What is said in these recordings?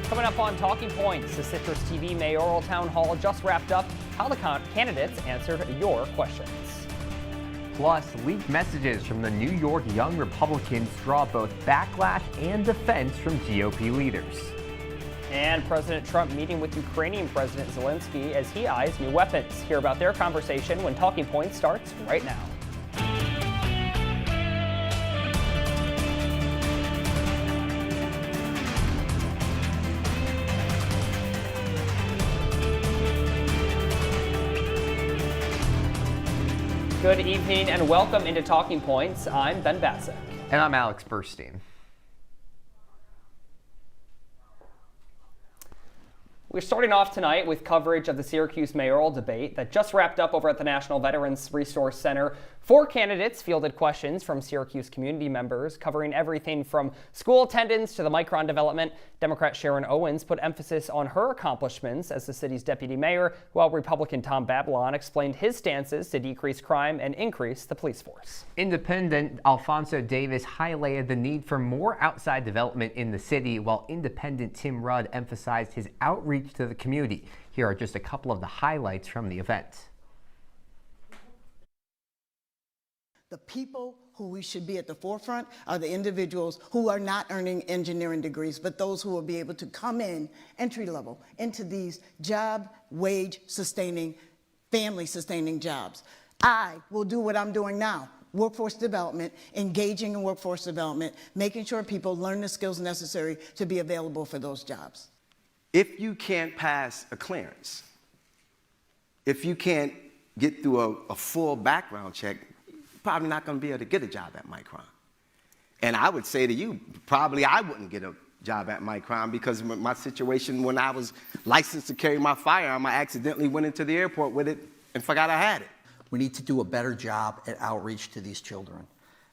Coming up on Talking Points, the CitrusTV mayoral town hall just wrapped up. How the candidates answered your questions. Plus, leaked messages from the New York Young Republicans draw both backlash and defense from GOP leaders. And President Trump meeting with Ukrainian President Zelensky as he eyes new weapons. Hear about their conversation when Talking Points starts right now. Good evening and welcome into Talking Points. I'm Ben Bascuk. And I'm Alex Burstein. We're starting off tonight with coverage of the Syracuse mayoral debate that just wrapped up over at the National Veterans Resource Center. 4 candidates fielded questions from Syracuse community members covering everything from school attendance to the Micron development. Democrat Sharon Owens put emphasis on her accomplishments as the city's deputy mayor, while Republican Tom Babylon explained his stances to decrease crime and increase the police force. Independent Alfonso Davis highlighted the need for more outside development in the city, while independent Tim Rudd emphasized his outreach to the community. Here are just a couple of the highlights from the event. The people who we should be at the forefront are the individuals who are not earning engineering degrees, but those who will be able to come in entry level into these job, wage sustaining, family sustaining jobs. I will do what I'm doing now. Workforce development, engaging in workforce development, making sure people learn the skills necessary to be available for those jobs. If you can't pass a clearance, if you can't get through a full background check, you're probably not going to be able to get a job at Micron. And I would say to you, probably I wouldn't get a job at Micron because my situation when I was licensed to carry my firearm, I accidentally went into the airport with it and forgot I had it. We need to do a better job at outreach to these children.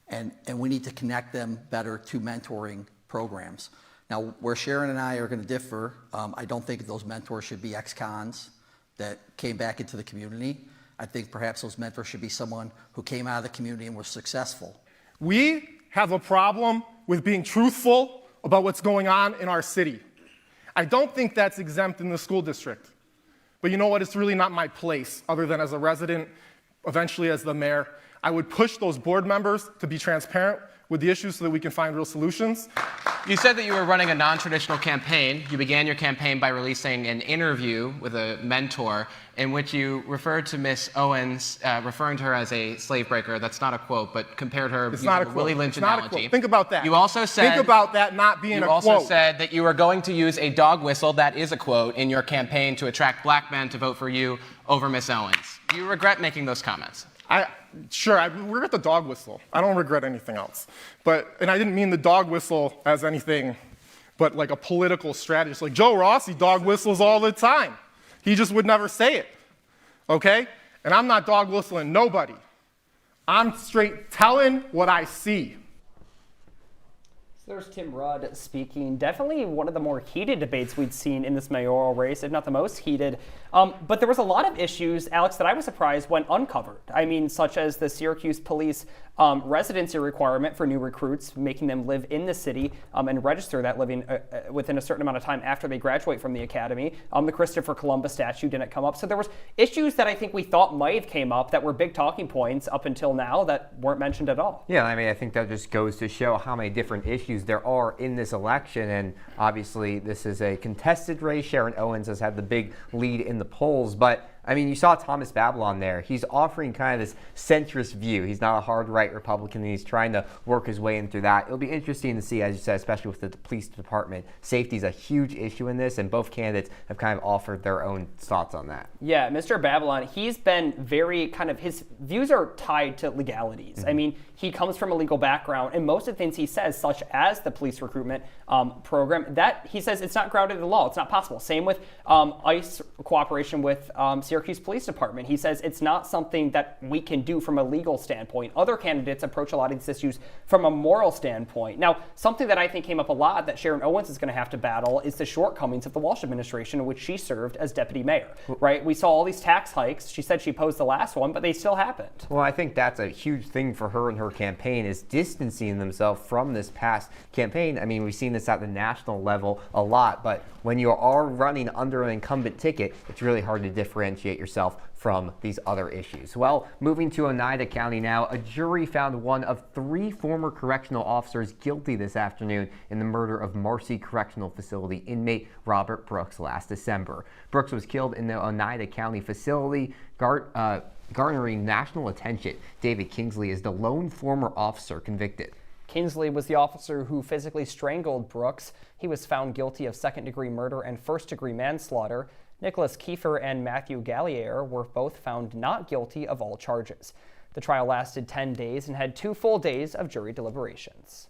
And we need to connect them better to mentoring programs. Now, where Sharon and I are going to differ, I don't think those mentors should be ex-cons that came back into the community. I think perhaps those mentors should be someone who came out of the community and was successful. We have a problem with being truthful about what's going on in our city. I don't think that's exempt in the school district. But you know what? It's really not my place, other than as a resident, eventually as the mayor. I would push those board members to be transparent with the issues so that we can find real solutions. You said that you were running a non-traditional campaign. You began your campaign by releasing an interview with a mentor in which you referred to Miss Owens, referring to her as a slave breaker. That's not a quote, but compared her using a Willie Lynch analogy. Think about that. You also said, think about that not being a quote. You also said that you were going to use a dog whistle, that is a quote, in your campaign to attract black men to vote for you over Miss Owens. Do you regret making those comments? Sure, I regret the dog whistle. I don't regret anything else. And I didn't mean the dog whistle as anything but like a political strategist. Like Joe Rossi dog whistles all the time. He just would never say it, okay? And I'm not dog whistling nobody. I'm straight telling what I see. There's Tim Rudd speaking. Definitely one of the more heated debates we'd seen in this mayoral race, if not the most heated. But there was a lot of issues, Alex, that I was surprised went uncovered. I mean, such as the Syracuse police residency requirement for new recruits, making them live in the city and register that living within a certain amount of time after they graduate from the academy. The Christopher Columbus statue didn't come up. So there was issues that I think we thought might have came up that were big talking points up until now that weren't mentioned at all. Yeah, I mean, I think that just goes to show how many different issues there are in this election. And obviously, this is a contested race. Sharon Owens has had the big lead in the polls, but I mean, you saw Thomas Babylon there. He's offering kind of this centrist view. He's not a hard right Republican, and he's trying to work his way in through that. It'll be interesting to see, as you said, especially with the police department. Safety is a huge issue in this, and both candidates have kind of offered their own thoughts on that. Yeah, Mr. Babylon, he's been very his views are tied to legalities. I mean, he comes from a legal background, and most of the things he says, such as the police recruitment program, that he says it's not grounded in the law. It's not possible. Same with ICE cooperation with Syracuse Police Department. He says it's not something that we can do from a legal standpoint. Other candidates approach a lot of these issues from a moral standpoint. Now, something that I think came up a lot that Sharon Owens is going to have to battle is the shortcomings of the Walsh administration in which she served as deputy mayor, right? We saw all these tax hikes. She said she opposed the last one, but they still happened. Well, I think that's a huge thing for her and her campaign, is distancing themselves from this past campaign. I mean, we've seen this at the national level a lot, but when you are running under an incumbent ticket, it's really hard to differentiate yourself from these other issues. Well, moving to Oneida County now, a jury found one of 3 former correctional officers guilty this afternoon in the murder of Marcy Correctional Facility inmate Robert Brooks last December. Brooks was killed in the Oneida County facility, garnering national attention. David Kingsley is the lone former officer convicted. Kingsley was the officer who physically strangled Brooks. He was found guilty of second-degree murder and first-degree manslaughter. Nicholas Kiefer and Matthew Gallier were both found not guilty of all charges. The trial lasted 10 days and had 2 full days of jury deliberations.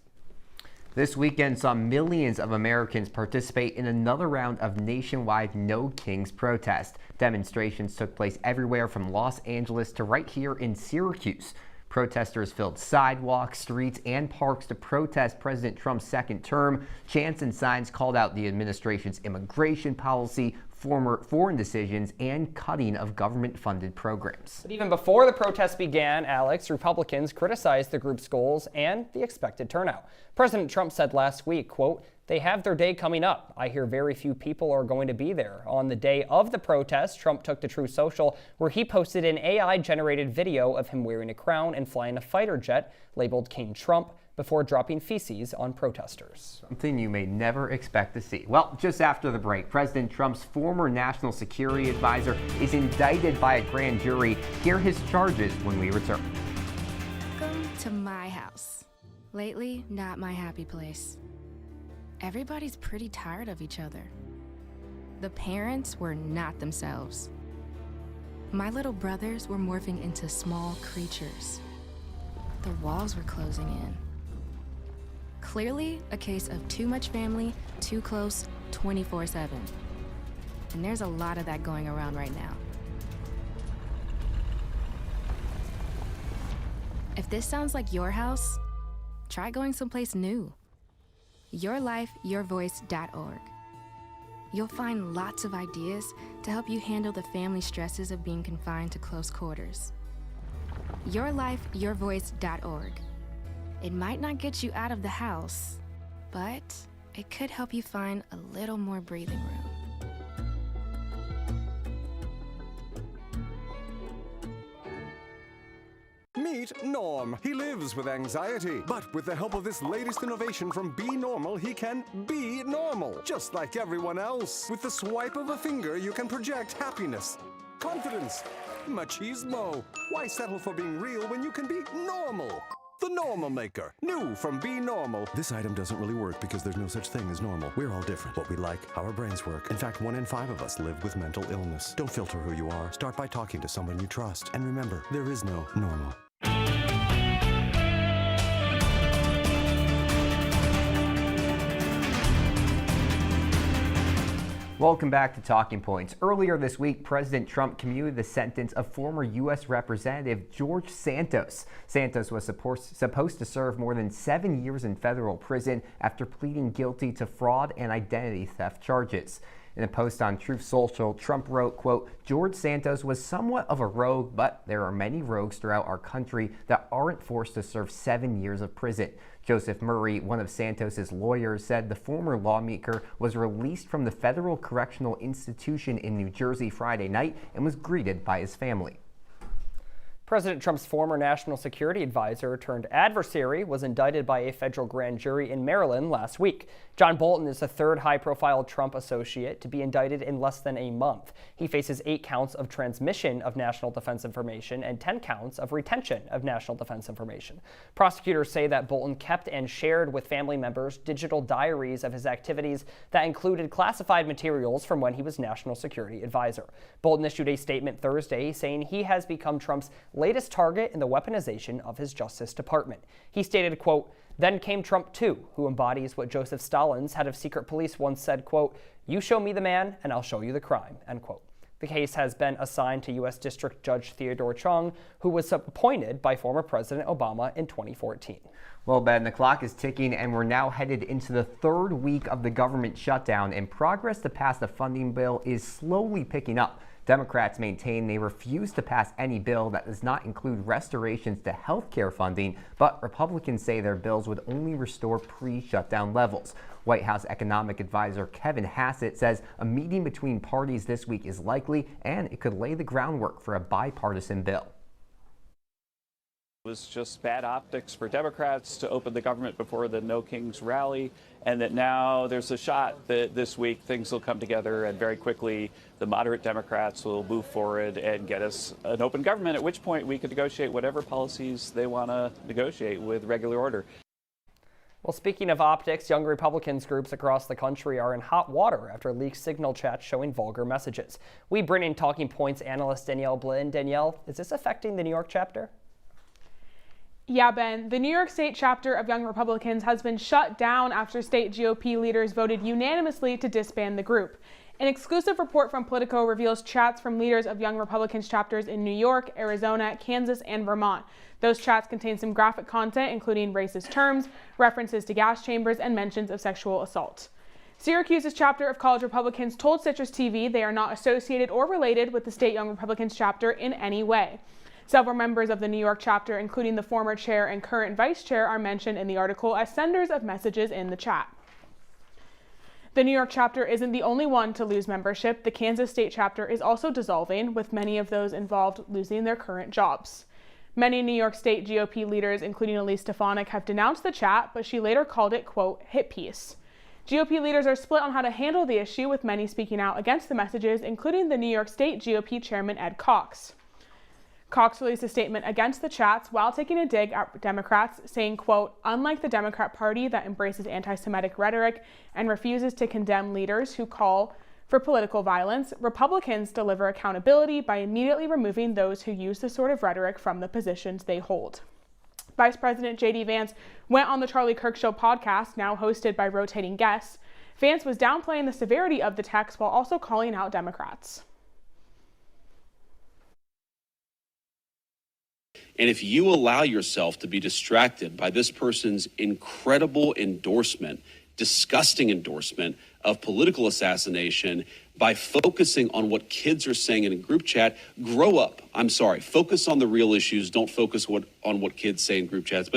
This weekend saw millions of Americans participate in another round of nationwide No Kings protest. Demonstrations took place everywhere from Los Angeles to right here in Syracuse. Protesters filled sidewalks, streets, and parks to protest President Trump's second term. Chants and signs called out the administration's immigration policy, foreign decisions, and cutting of government-funded programs. But even before the protests began, Alex, Republicans criticized the group's goals and the expected turnout. President Trump said last week, quote, "They have their day coming up. I hear very few people are going to be there." On the day of the protest, Trump took to Truth Social, where he posted an AI-generated video of him wearing a crown and flying a fighter jet labeled King Trump, before dropping feces on protesters. Something you may never expect to see. Well, just after the break, President Trump's former national security advisor is indicted by a grand jury. Hear his charges when we return. Welcome to my house. Lately, not my happy place. Everybody's pretty tired of each other. The parents were not themselves. My little brothers were morphing into small creatures. The walls were closing in. Clearly, a case of too much family, too close, 24/7. And there's a lot of that going around right now. If this sounds like your house, try going someplace new. YourLifeYourVoice.org. You'll find lots of ideas to help you handle the family stresses of being confined to close quarters. YourLifeYourVoice.org. It might not get you out of the house, but it could help you find a little more breathing room. Meet Norm. He lives with anxiety, but with the help of this latest innovation from Be Normal, he can be normal, just like everyone else. With the swipe of a finger, you can project happiness, confidence, machismo. Why settle for being real when you can be normal? The Normal Maker. New from Be Normal. This item doesn't really work because there's no such thing as normal. We're all different. What we like, how our brains work. In fact, 1 in 5 of us live with mental illness. Don't filter who you are. Start by talking to someone you trust. And remember, there is no normal. Welcome back to Talking Points. Earlier this week, President Trump commuted the sentence of former U.S. Representative George Santos. Santos was supposed to serve more than 7 years in federal prison after pleading guilty to fraud and identity theft charges. In a post on Truth Social, Trump wrote, quote, "George Santos was somewhat of a rogue, but there are many rogues throughout our country that aren't forced to serve 7 years of prison." Joseph Murray, one of Santos's lawyers, said the former lawmaker was released from the Federal Correctional Institution in New Jersey Friday night and was greeted by his family. President Trump's former national security advisor turned adversary was indicted by a federal grand jury in Maryland last week. John Bolton is the 3rd high-profile Trump associate to be indicted in less than a month. He faces 8 counts of transmission of national defense information and 10 counts of retention of national defense information. Prosecutors say that Bolton kept and shared with family members digital diaries of his activities that included classified materials from when he was national security advisor. Bolton issued a statement Thursday saying he has become Trump's latest target in the weaponization of his Justice Department. He stated, quote, "Then came Trump too, who embodies what Joseph Stalin's head of secret police once said, quote, 'You show me the man and I'll show you the crime,' end quote." The case has been assigned to U.S. District Judge Theodore Chung, who was appointed by former President Obama in 2014. Well, Ben, the clock is ticking and we're now headed into the 3rd week of the government shutdown, and progress to pass the funding bill is slowly picking up. Democrats maintain they refuse to pass any bill that does not include restorations to health care funding, but Republicans say their bills would only restore pre-shutdown levels. White House economic advisor Kevin Hassett says a meeting between parties this week is likely, and it could lay the groundwork for a bipartisan bill. It was just bad optics for Democrats to open the government before the No Kings rally, and that now there's a shot that this week things will come together and very quickly the moderate Democrats will move forward and get us an open government, at which point we could negotiate whatever policies they want to negotiate with regular order. Well, speaking of optics, young Republicans groups across the country are in hot water after leaked signal chats showing vulgar messages. We bring in Talking Points analyst Danielle Blinn. Danielle, is this affecting the New York chapter? Yeah, Ben, the New York State chapter of Young Republicans has been shut down after state GOP leaders voted unanimously to disband the group. An exclusive report from Politico reveals chats from leaders of Young Republicans chapters in New York, Arizona, Kansas, and Vermont. Those chats contain some graphic content, including racist terms, references to gas chambers, and mentions of sexual assault. Syracuse's chapter of College Republicans told CitrusTV they are not associated or related with the state Young Republicans chapter in any way. Several members of the New York chapter, including the former chair and current vice chair, are mentioned in the article as senders of messages in the chat. The New York chapter isn't the only one to lose membership. The Kansas state chapter is also dissolving, with many of those involved losing their current jobs. Many New York State GOP leaders, including Elise Stefanik, have denounced the chat, but she later called it, quote, hit piece. GOP leaders are split on how to handle the issue, with many speaking out against the messages, including the New York State GOP chairman Ed Cox. Cox released a statement against the chats while taking a dig at Democrats, saying, quote, unlike the Democrat Party that embraces anti-Semitic rhetoric and refuses to condemn leaders who call for political violence, Republicans deliver accountability by immediately removing those who use this sort of rhetoric from the positions they hold. Vice President J.D. Vance went on the Charlie Kirk Show podcast, now hosted by rotating guests. Vance was downplaying the severity of the text while also calling out Democrats. And if you allow yourself to be distracted by this person's incredible endorsement, disgusting endorsement of political assassination by focusing on what kids are saying in a group chat, grow up. I'm sorry. Focus on the real issues. Don't focus on what kids say in group chats.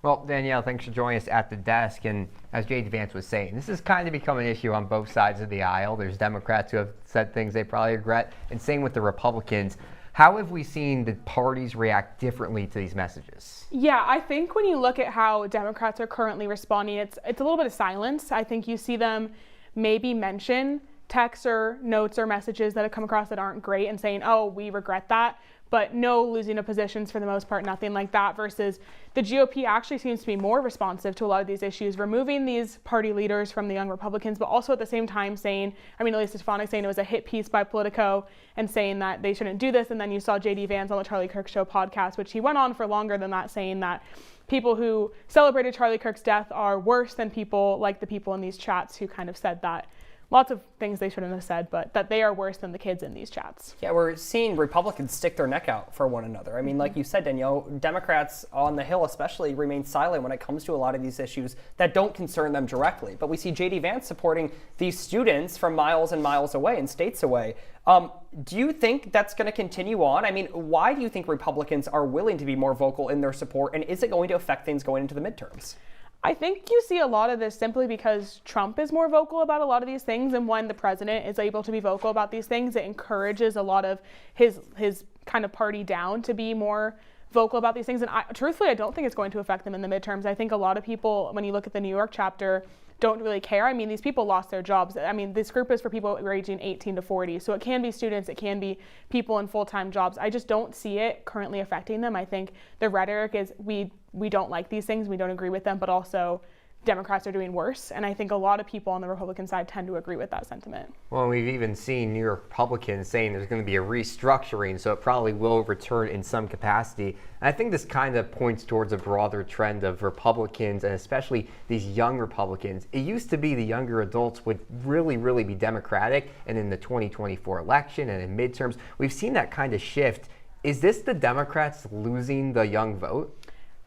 Well, Danielle, thanks for joining us at the desk. And as J.D. Vance was saying, this has kind of become an issue on both sides of the aisle. There's Democrats who have said things they probably regret, and same with the Republicans. How have we seen the parties react differently to these messages? Yeah, I think when you look at how Democrats are currently responding, it's a little bit of silence. I think you see them maybe mention texts or notes or messages that have come across that aren't great and saying, oh, we regret that, but no losing of positions for the most part, nothing like that, versus the GOP actually seems to be more responsive to a lot of these issues, removing these party leaders from the Young Republicans, but also at the same time saying, Elise Stefanik saying it was a hit piece by Politico and saying that they shouldn't do this. And then you saw J.D. Vance on the Charlie Kirk Show podcast, which he went on for longer than that, saying that people who celebrated Charlie Kirk's death are worse than people like the people in these chats who kind of said that. Lots of things they shouldn't have said, but that they are worse than the kids in these chats. Yeah, we're seeing Republicans stick their neck out for one another. I mean, like you said, Danielle, Democrats on the Hill especially remain silent when it comes to a lot of these issues that don't concern them directly. But we see J.D. Vance supporting these students from miles and miles away and states away. Do you think that's going to continue on? I mean, why do you think Republicans are willing to be more vocal in their support, and is it going to affect things going into the midterms? I think you see a lot of this simply because Trump is more vocal about a lot of these things, and when the president is able to be vocal about these things, it encourages a lot of his kind of party down to be more vocal about these things. And truthfully, I don't think it's going to affect them in the midterms. I think a lot of people, when you look at the New York chapter, don't really care. I mean, these people lost their jobs. I mean, this group is for people ranging 18 to 40. So it can be students, it can be people in full-time jobs. I just don't see it currently affecting them. I think the rhetoric is we don't like these things, we don't agree with them, but also Democrats are doing worse. And I think a lot of people on the Republican side tend to agree with that sentiment. Well, we've even seen New York Republicans saying there's going to be a restructuring, so it probably will return in some capacity. And I think this kind of points towards a broader trend of Republicans, and especially these young Republicans. It used to be the younger adults would really be Democratic, and in the 2024 election and in midterms, we've seen that kind of shift. Is this the Democrats losing the young vote?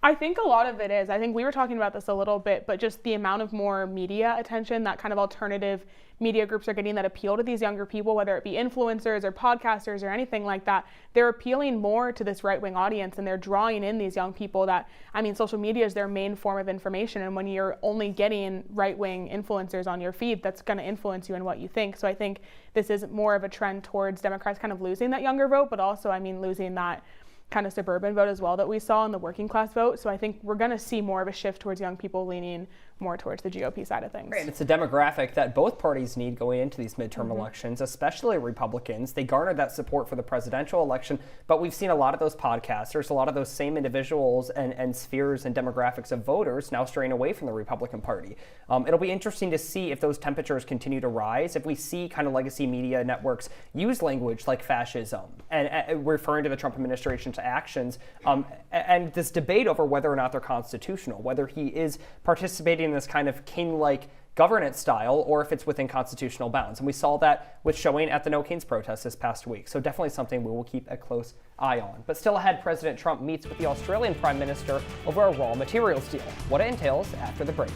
I think a lot of it is. I think we were talking about this a little bit, but just the amount of more media attention that kind of alternative media groups are getting that appeal to these younger people, whether it be influencers or podcasters or anything like that, they're appealing more to this right-wing audience, and they're drawing in these young people that, I mean, social media is their main form of information, and when you're only getting right-wing influencers on your feed, that's going to influence you in what you think. So I think this is more of a trend towards Democrats kind of losing that younger vote, but also, I mean, losing that kind of suburban vote as well that we saw in the working class vote. So I think we're going to see more of a shift towards young people leaning more towards the GOP side of things. Right, it's a demographic that both parties need going into these midterm elections, especially Republicans. They garnered that support for the presidential election, but we've seen a lot of those podcasters, a lot of those same individuals and spheres and demographics of voters now straying away from the Republican Party. It'll be interesting to see if those temperatures continue to rise, if we see kind of legacy media networks use language like fascism and referring to the Trump administration's actions, and this debate over whether or not they're constitutional, whether he is participating in this kind of king-like governance style or if it's within constitutional bounds. And we saw that with showing at the No Kings protest this past week. So definitely something we will keep a close eye on. But still ahead, President Trump meets with the Australian Prime Minister over a raw materials deal. What it entails after the break.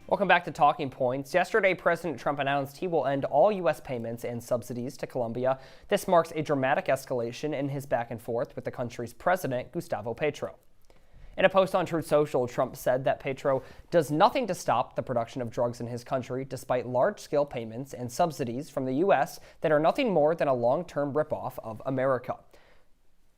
Welcome back to Talking Points. Yesterday, President Trump announced he will end all U.S. payments and subsidies to Colombia. This marks a dramatic escalation in his back and forth with the country's president, Gustavo Petro. In a post on Truth Social, Trump said that Petro does nothing to stop the production of drugs in his country, despite large-scale payments and subsidies from the U.S. that are nothing more than a long-term ripoff of America.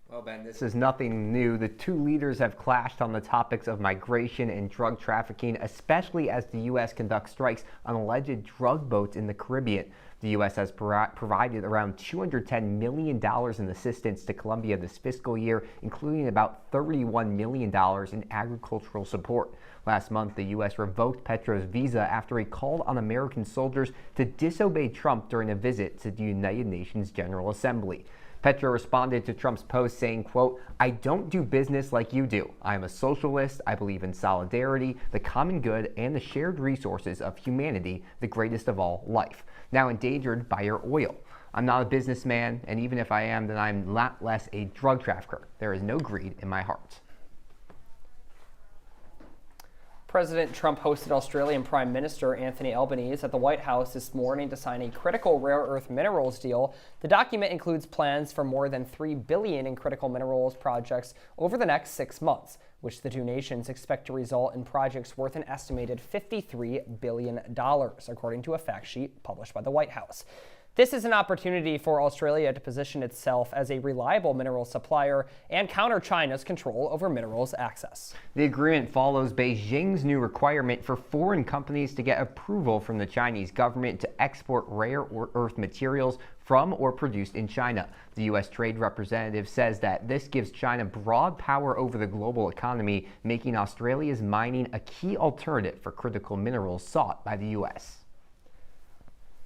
Well, Ben, this is nothing new. The two leaders have clashed on the topics of migration and drug trafficking, especially as the U.S. conducts strikes on alleged drug boats in the Caribbean. The U.S. has provided around $210 million in assistance to Colombia this fiscal year, including about $31 million in agricultural support. Last month, the U.S. revoked Petro's visa after he called on American soldiers to disobey Trump during a visit to the United Nations General Assembly. Petro responded to Trump's post saying, quote, "I don't do business like you do. I am a socialist. I believe in solidarity, the common good, and the shared resources of humanity, the greatest of all, life, now endangered by your oil. I'm not a businessman, and even if I am, then I'm not less a drug trafficker. There is no greed in my heart." President Trump hosted Australian Prime Minister Anthony Albanese at the White House this morning to sign a critical rare earth minerals deal. The document includes plans for more than $3 billion in critical minerals projects over the next 6 months, which the two nations expect to result in projects worth an estimated $53 billion, according to a fact sheet published by the White House. This is an opportunity for Australia to position itself as a reliable mineral supplier and counter China's control over minerals access. The agreement follows Beijing's new requirement for foreign companies to get approval from the Chinese government to export rare earth materials from or produced in China. The U.S. Trade Representative says that this gives China broad power over the global economy, making Australia's mining a key alternative for critical minerals sought by the U.S.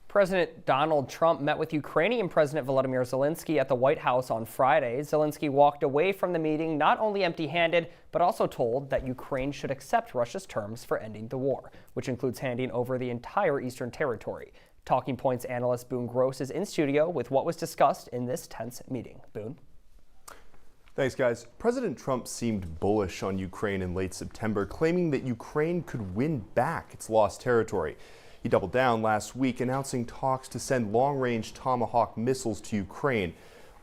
President Donald Trump met with Ukrainian President Volodymyr Zelensky at the White House on Friday. Zelensky walked away from the meeting not only empty-handed, but also told that Ukraine should accept Russia's terms for ending the war, which includes handing over the entire eastern territory. Talking Points analyst Boone Gross is in studio with what was discussed in this tense meeting. Boone. Thanks, guys. President Trump seemed bullish on Ukraine in late September, claiming that Ukraine could win back its lost territory. He doubled down last week, announcing talks to send long-range Tomahawk missiles to Ukraine.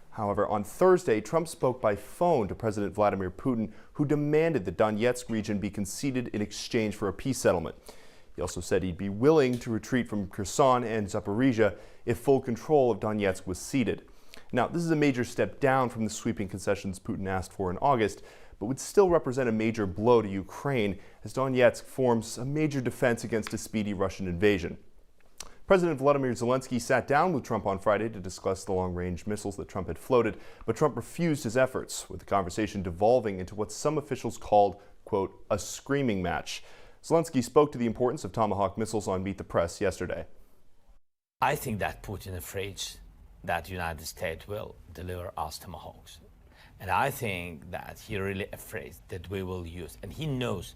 However, on Thursday, Trump spoke by phone to President Vladimir Putin, who demanded the Donetsk region be conceded in exchange for a peace settlement. He also said he'd be willing to retreat from Kherson and Zaporizhia if full control of Donetsk was ceded. Now, this is a major step down from the sweeping concessions Putin asked for in August, but would still represent a major blow to Ukraine as Donetsk forms a major defense against a speedy Russian invasion. President Volodymyr Zelensky sat down with Trump on Friday to discuss the long-range missiles that Trump had floated, but Trump refused his efforts, with the conversation devolving into what some officials called, quote, a screaming match. Zelensky spoke to the importance of Tomahawk missiles on Meet the Press yesterday. I think that Putin is afraid that the United States will deliver us Tomahawks. And I think that he really afraid that we will use, and he knows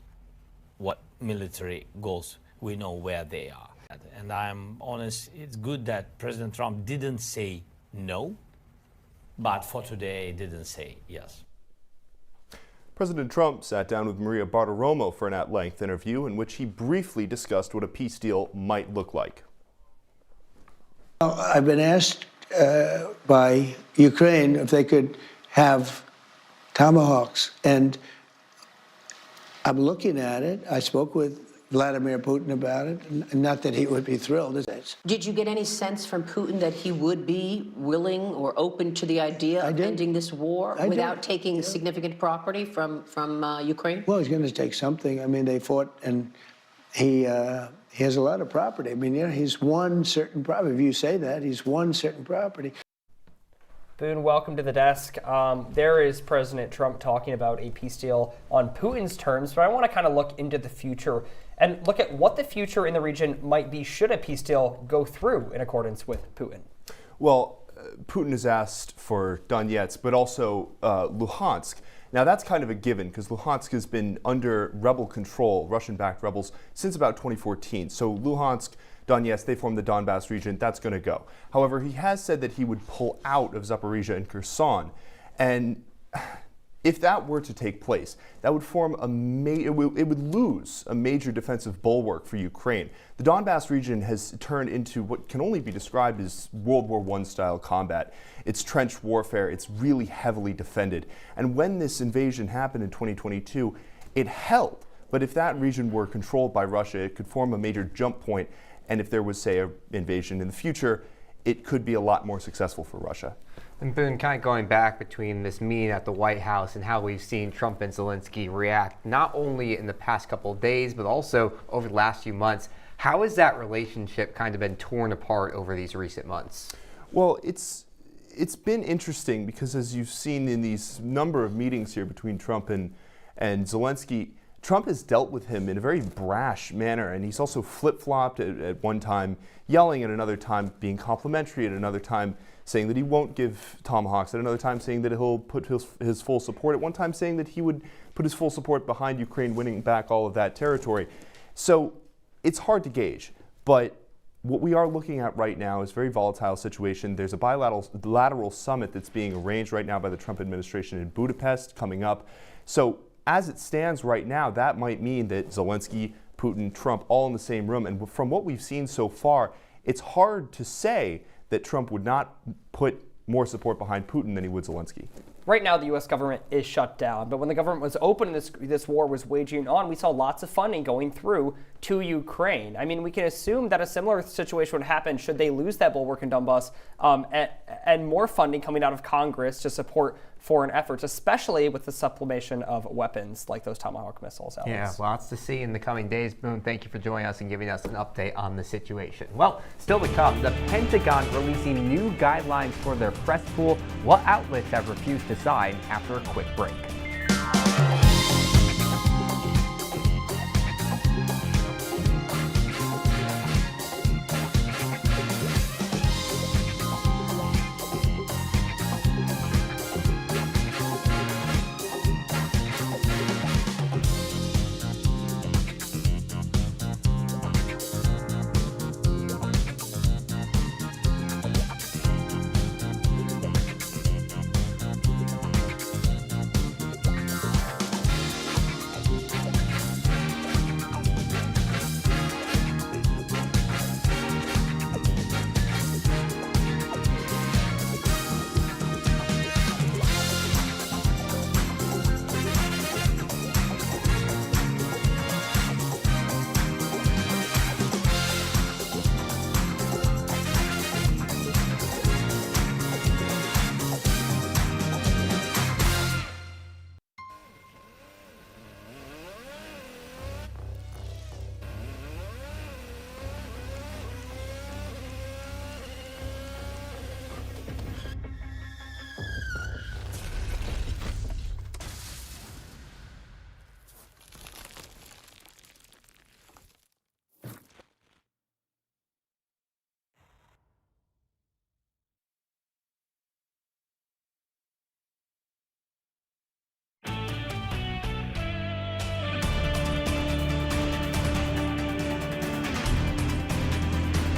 what military goals, we know where they are. And I'm honest, it's good that President Trump didn't say no, but for today didn't say yes. President Trump sat down with Maria Bartiromo for an at-length interview in which he briefly discussed what a peace deal might look like. I've been asked by Ukraine if they could have Tomahawks, and I'm looking at it. I spoke with Vladimir Putin about it, and not that he would be thrilled. Did you get any sense from Putin that he would be willing or open to the idea of ending this war without taking significant property from Ukraine? Well, he's going to take something. I mean, they fought, and he has a lot of property. I mean, you know, he's won certain property. If you say that, he's won certain property. Boone, welcome to the desk. There is President Trump talking about a peace deal on Putin's terms, but I want to kind of look into the future and look at what the future in the region might be should a peace deal go through in accordance with Putin. Well, Putin has asked for Donetsk, but also Luhansk. Now, that's kind of a given because Luhansk has been under rebel control, Russian-backed rebels, since about 2014. So Luhansk, Donetsk, they form the Donbass region. That's going to go. However, he has said that he would pull out of Zaporizhia and Kherson. And if that were to take place, that would form it would lose a major defensive bulwark for Ukraine. The Donbass region has turned into what can only be described as World War I style combat. It's trench warfare. It's really heavily defended. And when this invasion happened in 2022, it held. But if that region were controlled by Russia, it could form a major jump point. And if there was, say, an invasion in the future, it could be a lot more successful for Russia. And Boone, kind of going back between this meeting at the White House and how we've seen Trump and Zelensky react, not only in the past couple of days, but also over the last few months, how has that relationship kind of been torn apart over these recent months? Well, it's been interesting because as you've seen in these number of meetings here between Trump and Zelensky, Trump has dealt with him in a very brash manner, and he's also flip-flopped at one time, yelling at another time, being complimentary at another time, saying that he won't give Tomahawks, at another time saying that he'll put his full support, at one time saying that he would put his full support behind Ukraine winning back all of that territory. So it's hard to gauge, but what we are looking at right now is a very volatile situation. There's a bilateral summit that's being arranged right now by the Trump administration in Budapest coming up. So as it stands right now, that might mean that Zelensky, Putin, Trump, all in the same room. And from what we've seen so far, it's hard to say that Trump would not put more support behind Putin than he would Zelensky. Right now, the U.S. government is shut down, but when the government was open and this war was waging on, we saw lots of funding going through to Ukraine. I mean, we can assume that a similar situation would happen should they lose that bulwark in Donbass, and more funding coming out of Congress to support foreign efforts, especially with the supplementation of weapons like those Tomahawk missiles. Alex. Yeah, lots to see in the coming days. Boone, thank you for joining us and giving us an update on the situation. Well, still to come, the Pentagon releasing new guidelines for their press pool. What outlets have refused to sign after a quick break.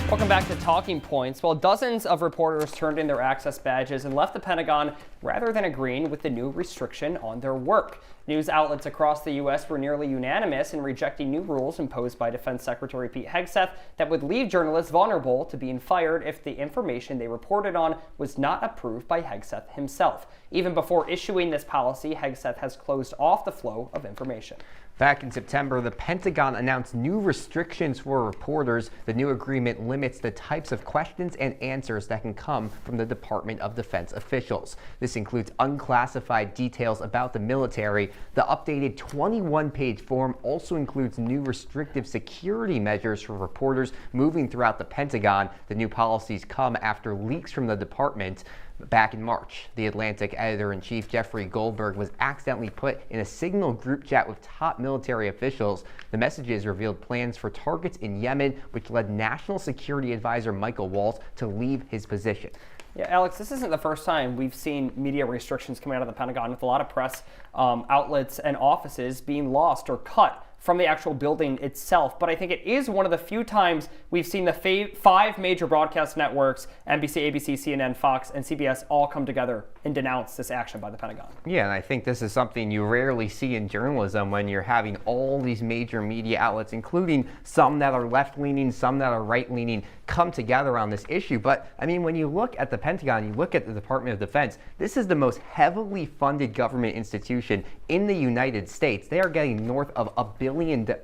Welcome back to Talking Points. Well, dozens of reporters turned in their access badges and left the Pentagon rather than agreeing with the new restriction on their work. News outlets across the U.S. were nearly unanimous in rejecting new rules imposed by Defense Secretary Pete Hegseth that would leave journalists vulnerable to being fired if the information they reported on was not approved by Hegseth himself. Even before issuing this policy, Hegseth has closed off the flow of information. Back in September, the Pentagon announced new restrictions for reporters. The new agreement limits the types of questions and answers that can come from the Department of Defense officials. This includes unclassified details about the military. The updated 21-page form also includes new restrictive security measures for reporters moving throughout the Pentagon. The new policies come after leaks from the department. Back in March, the Atlantic editor-in-chief Jeffrey Goldberg was accidentally put in a Signal group chat with top military officials. The messages revealed plans for targets in Yemen, which led National Security Advisor Michael Waltz to leave his position. Yeah, Alex, this isn't the first time we've seen media restrictions coming out of the Pentagon, with a lot of press outlets and offices being lost or cut from the actual building itself. But I think it is one of the few times we've seen the five major broadcast networks, NBC, ABC, CNN, Fox, and CBS, all come together and denounce this action by the Pentagon. Yeah, and I think this is something you rarely see in journalism when you're having all these major media outlets, including some that are left-leaning, some that are right-leaning, come together on this issue. But I mean, when you look at the Pentagon, you look at the Department of Defense, this is the most heavily funded government institution in the United States. They are getting north of $1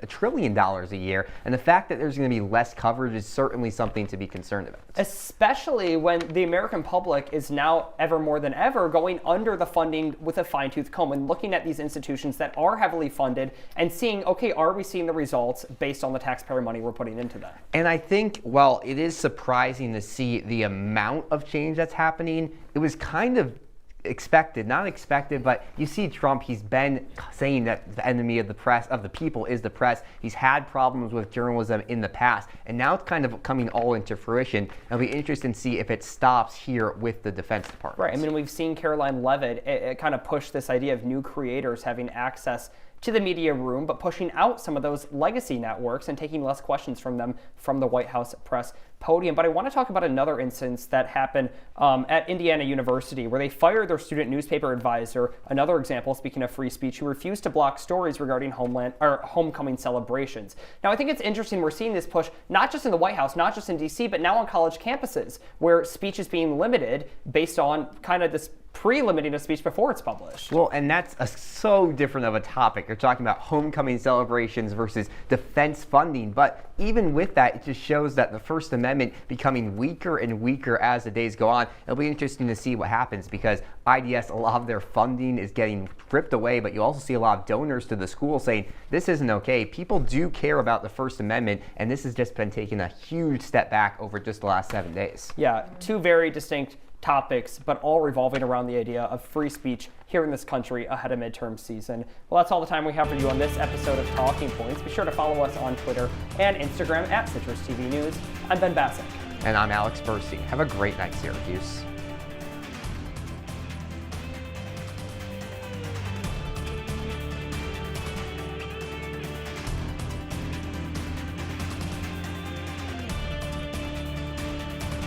trillion a year, and the fact that there's going to be less coverage is certainly something to be concerned about. Especially when the American public is now ever more than ever going under the funding with a fine-tooth comb and looking at these institutions that are heavily funded and seeing, okay, are we seeing the results based on the taxpayer money we're putting into them? And I think, well, it is surprising to see the amount of change that's happening. It was kind of expected, not expected, but you see Trump, he's been saying that the enemy of the press, of the people, is the press. He's had problems with journalism in the past, and now it's kind of coming all into fruition. It'll be interesting to see if it stops here with the Defense Department. Right, I mean, we've seen Caroline Leavitt it kind of push this idea of new creators having access to the media room, but pushing out some of those legacy networks and taking less questions from them from the White House press podium. But I want to talk about another instance that happened at Indiana University, where they fired their student newspaper advisor. Another example, speaking of free speech, who refused to block stories regarding homecoming celebrations. Now, I think it's interesting we're seeing this push not just in the White House, not just in DC, but now on college campuses, where speech is being limited based on kind of this pre-limiting a speech before it's published. Well, and that's so different of a topic. You're talking about homecoming celebrations versus defense funding. But even with that, it just shows that the First Amendment becoming weaker and weaker as the days go on. It'll be interesting to see what happens because IDS, a lot of their funding is getting ripped away, but you also see a lot of donors to the school saying this isn't okay. People do care about the First Amendment, and this has just been taking a huge step back over just the last 7 days. Yeah, two very distinct topics, but all revolving around the idea of free speech here in this country ahead of midterm season. Well, that's all the time we have for you on this episode of Talking Points. Be sure to follow us on Twitter and Instagram at CitrusTV News. I'm Ben Bascuk. And I'm Alex Burstein. Have a great night, Syracuse.